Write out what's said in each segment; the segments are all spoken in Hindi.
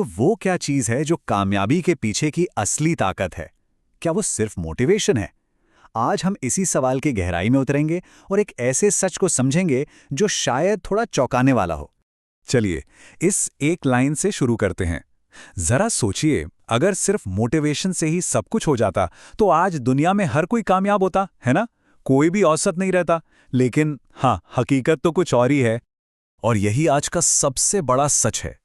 तो वो क्या चीज है जो कामयाबी के पीछे की असली ताकत है? क्या वो सिर्फ मोटिवेशन है? आज हम इसी सवाल की गहराई में उतरेंगे और एक ऐसे सच को समझेंगे जो शायद थोड़ा चौंकाने वाला हो। चलिए, इस एक लाइन से शुरू करते हैं। जरा सोचिए, अगर सिर्फ मोटिवेशन से ही सब कुछ हो जाता तो आज दुनिया में हर कोई कामयाब होता, है ना? कोई भी औसत नहीं रहता। लेकिन हाँ, हकीकत तो कुछ और ही है। और यही आज का सबसे बड़ा सच है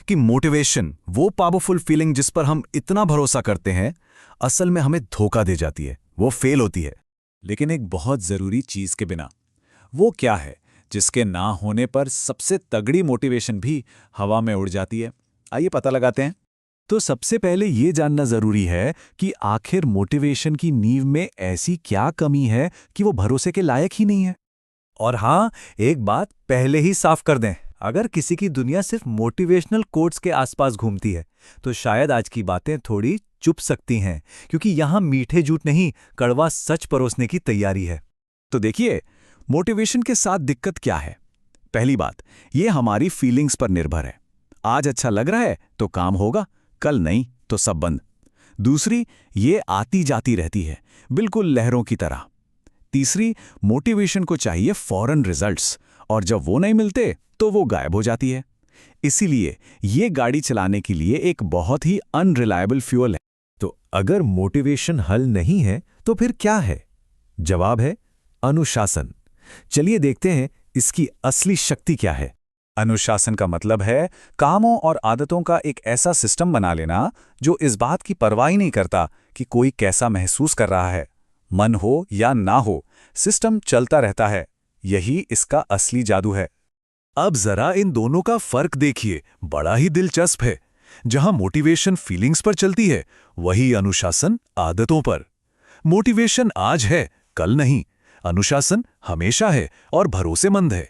कि मोटिवेशन, वो पावरफुल फीलिंग जिस पर हम इतना भरोसा करते हैं, असल में हमें धोखा दे जाती है, वो फेल होती है। लेकिन एक बहुत जरूरी चीज के बिना। वो क्या है जिसके ना होने पर सबसे तगड़ी मोटिवेशन भी हवा में उड़ जाती है? आइए पता लगाते हैं। तो सबसे पहले ये जानना जरूरी है कि आखिर मोटिवेशन की नींव में ऐसी क्या कमी है कि वो भरोसे के लायक ही नहीं है। और हाँ, एक बात पहले ही साफ कर दें, अगर किसी की दुनिया सिर्फ मोटिवेशनल कोट्स के आसपास घूमती है तो शायद आज की बातें थोड़ी चुप सकती हैं, क्योंकि यहां मीठे झूठ नहीं, कड़वा सच परोसने की तैयारी है। तो देखिए, मोटिवेशन के साथ दिक्कत क्या है। पहली बात, ये हमारी फीलिंग्स पर निर्भर है। आज अच्छा लग रहा है तो काम होगा, कल नहीं तो सब बंद। दूसरी, ये आती जाती रहती है, बिल्कुल लहरों की तरह। तीसरी, मोटिवेशन को चाहिए फौरन रिजल्ट्स, और जब वो नहीं मिलते तो वो गायब हो जाती है। इसीलिए ये गाड़ी चलाने के लिए एक बहुत ही अनरिलायबल फ्यूल है। तो अगर मोटिवेशन हल नहीं है तो फिर क्या है? जवाब है अनुशासन। चलिए देखते हैं इसकी असली शक्ति क्या है। अनुशासन का मतलब है कामों और आदतों का एक ऐसा सिस्टम बना लेना जो इस बात की परवाह ही नहीं करता कि कोई कैसा महसूस कर रहा है। मन हो या ना हो, सिस्टम चलता रहता है। यही इसका असली जादू है। अब जरा इन दोनों का फर्क देखिए, बड़ा ही दिलचस्प है। जहां मोटिवेशन फीलिंग्स पर चलती है, वही अनुशासन आदतों पर। मोटिवेशन आज है, कल नहीं। अनुशासन हमेशा है और भरोसेमंद है।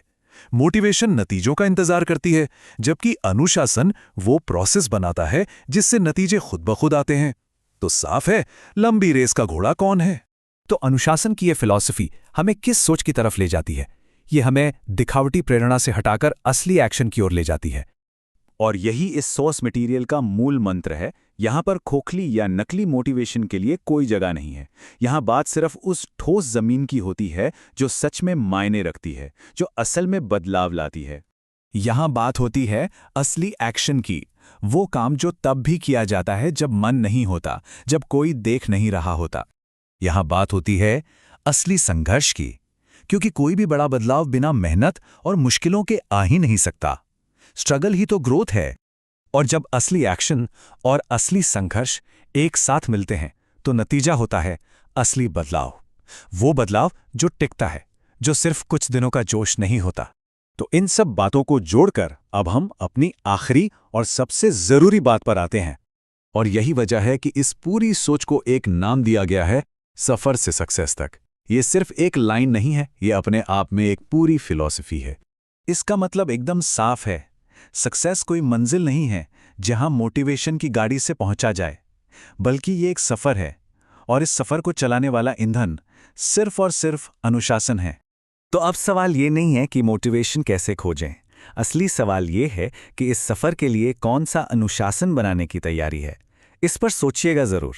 मोटिवेशन नतीजों का इंतजार करती है, जबकि अनुशासन वो प्रोसेस बनाता है जिससे नतीजे खुद ब खुद आते हैं। तो साफ है, लंबी रेस का घोड़ा कौन है? तो अनुशासन की ये फिलॉसफी हमें किस सोच की तरफ ले जाती है? ये हमें दिखावटी प्रेरणा से हटाकर असली एक्शन की ओर ले जाती है। और यही इस सोर्स मटेरियल का मूल मंत्र है। यहां पर खोखली या नकली मोटिवेशन के लिए कोई जगह नहीं है। यहां बात सिर्फ उस ठोस जमीन की होती है जो सच में मायने रखती है, जो असल में बदलाव लाती है। यहां बात होती है असली एक्शन की, वो काम जो तब भी किया जाता है जब मन नहीं होता, जब कोई देख नहीं रहा होता। यहां बात होती है असली संघर्ष की, क्योंकि कोई भी बड़ा बदलाव बिना मेहनत और मुश्किलों के आ ही नहीं सकता। स्ट्रगल ही तो ग्रोथ है। और जब असली एक्शन और असली संघर्ष एक साथ मिलते हैं तो नतीजा होता है असली बदलाव। वो बदलाव जो टिकता है, जो सिर्फ कुछ दिनों का जोश नहीं होता। तो इन सब बातों को जोड़कर अब हम अपनी आखिरी और सबसे जरूरी बात पर आते हैं। और यही वजह है कि इस पूरी सोच को एक नाम दिया गया है, सफर से सक्सेस तक। ये सिर्फ एक लाइन नहीं है, ये अपने आप में एक पूरी फिलॉसफी है। इसका मतलब एकदम साफ है, सक्सेस कोई मंजिल नहीं है जहां मोटिवेशन की गाड़ी से पहुंचा जाए, बल्कि ये एक सफर है, और इस सफर को चलाने वाला ईंधन सिर्फ और सिर्फ अनुशासन है। तो अब सवाल ये नहीं है कि मोटिवेशन कैसे खोजें, असली सवाल ये है कि इस सफर के लिए कौन सा अनुशासन बनाने की तैयारी है। इस पर सोचिएगा जरूर।